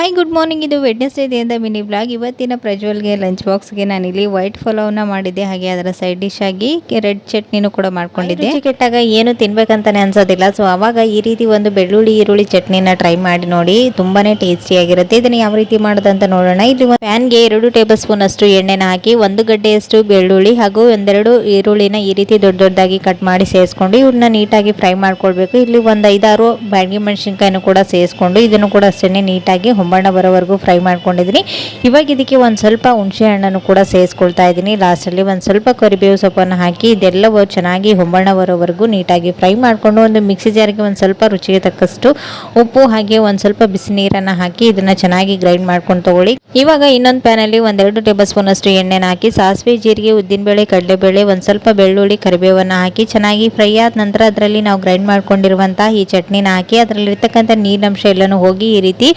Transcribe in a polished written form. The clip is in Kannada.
Hi good morning. ಇದು ವೆಡ್ನೆಸ್ಡೇ ದಿನದ ಮಿನಿ ಬ್ಲಾಗ್. ಇವತ್ತಿನ ಪ್ರಜ್ವಲ್ಗೆ ಲಂಚ್ ಬಾಕ್ಸ್ಗೆ ನಾನಿಲ್ಲಿ ವೈಟ್ ಪಲಾವ್ನ ಮಾಡಿದ್ದೆ, ಹಾಗೆ ಅದರ ಸೈಡ್ ಡಿಶ್ ಆಗಿ ರೆಡ್ ಚಟ್ನಿನೂ ಕೂಡ ಮಾಡ್ಕೊಂಡಿದ್ದೆ. ರುಚಿ ಕೆಟ್ಟಾಗ ಏನು ತಿನ್ಬೇಕಂತಾನೆ ಅನ್ಸೋದಿಲ್ಲ. ಸೊ ಅವಾಗ ಈ ರೀತಿ ಒಂದು ಬೆಳ್ಳುಳ್ಳಿ ಈರುಳ್ಳಿ ಚಟ್ನಿನ ಟ್ರೈ ಮಾಡಿ ನೋಡಿ, ತುಂಬಾನೇ ಟೇಸ್ಟಿ ಆಗಿರುತ್ತೆ. ಇದನ್ನ ಯಾವ ರೀತಿ ಮಾಡೋದಂತ ನೋಡೋಣ. ಇಲ್ಲಿ ಪ್ಯಾನ್ಗೆ 2 ಟೇಬಲ್ ಸ್ಪೂನ್ ಅಷ್ಟು ಎಣ್ಣೆನ ಹಾಕಿ 1 ಗಡ್ಡೆಯಷ್ಟು ಬೆಳ್ಳುಳ್ಳಿ ಹಾಗೂ 1-2 ಈರುಳ್ಳಿನ ಈ ರೀತಿ ದೊಡ್ಡ ದೊಡ್ಡದಾಗಿ ಕಟ್ ಮಾಡಿ ಸೇರಿಸ್ಕೊಂಡು ಇವ್ರನ್ನ ನೀಟಾಗಿ ಫ್ರೈ ಮಾಡ್ಕೊಳ್ಬೇಕು. ಇಲ್ಲಿ ಒಂದು 5-6 ಬ್ಯಾಡಗಿ ಮೆಣಸಿನ್ಕಾಯಿನೂ ಕೂಡ ಸೇರಿಸ್ಕೊಂಡು ಇದನ್ನು ಕೂಡ ಅಷ್ಟೇ ನೀಟಾಗಿ ಹೊಂಬಣ್ಣ ಬರೋವರೆಗೂ ಫ್ರೈ ಮಾಡ್ಕೊಂಡಿದ್ದೀನಿ. ಇವಾಗ ಇದಕ್ಕೆ ಒಂದು ಸ್ವಲ್ಪ ಹುಣಸೆ ಹಣ್ಣನ್ನು ಕೂಡ ಸೇರಿಸ್ಕೊಳ್ತಾ ಇದ್ದೀನಿ. ಲಾಸ್ಟಲ್ಲಿ ಒಂದು ಸ್ವಲ್ಪ ಕರಿಬೇವು ಸೊಪ್ಪನ್ನು ಹಾಕಿ ಇದೆಲ್ಲವೂ ಚೆನ್ನಾಗಿ ಹೊಂಬಣ್ಣ ಬರೋವರೆಗೂ ನೀಟಾಗಿ ಫ್ರೈ ಮಾಡಿಕೊಂಡು ಒಂದು ಮಿಕ್ಸಿ ಜಾರಿಗೆ ಒಂದು ಸ್ವಲ್ಪ ರುಚಿಗೆ ತಕ್ಕಷ್ಟು ಉಪ್ಪು ಹಾಗೆ ಒಂದು ಸ್ವಲ್ಪ ಬಿಸಿ ನೀರನ್ನು ಹಾಕಿ ಇದನ್ನು ಚೆನ್ನಾಗಿ ಗ್ರೈಂಡ್ ಮಾಡ್ಕೊಂಡು ತಗೊಳ್ಳಿ. ಇವಾಗ ಇನ್ನೊಂದು ಪ್ಯಾನಲ್ಲಿ 1-2 ಟೇಬಲ್ ಸ್ಪೂನ್ ಅಷ್ಟು ಎಣ್ಣೆನ ಹಾಕಿ ಸಾಸಿವೆ, ಜೀರಿಗೆ, ಉದ್ದಿನಬೇಳೆ, ಕಡಲೆಬೇಳೆ, ಒಂದು ಸ್ವಲ್ಪ ಬೆಳ್ಳುಳ್ಳಿ, ಕರಿಬೇವನ್ನು ಹಾಕಿ ಚೆನ್ನಾಗಿ ಫ್ರೈ ಆದ ನಂತರ ಅದರಲ್ಲಿ ನಾವು ಗ್ರೈಂಡ್ ಮಾಡ್ಕೊಂಡಿರುವಂತಹ ಈ ಚಟ್ನಿನ ಹಾಕಿ ಅದರಲ್ಲಿರ್ತಕ್ಕಂಥ ನೀರಿನಂಶ ಎಲ್ಲನೂ ಹೋಗಿ ಈ ರೀತಿ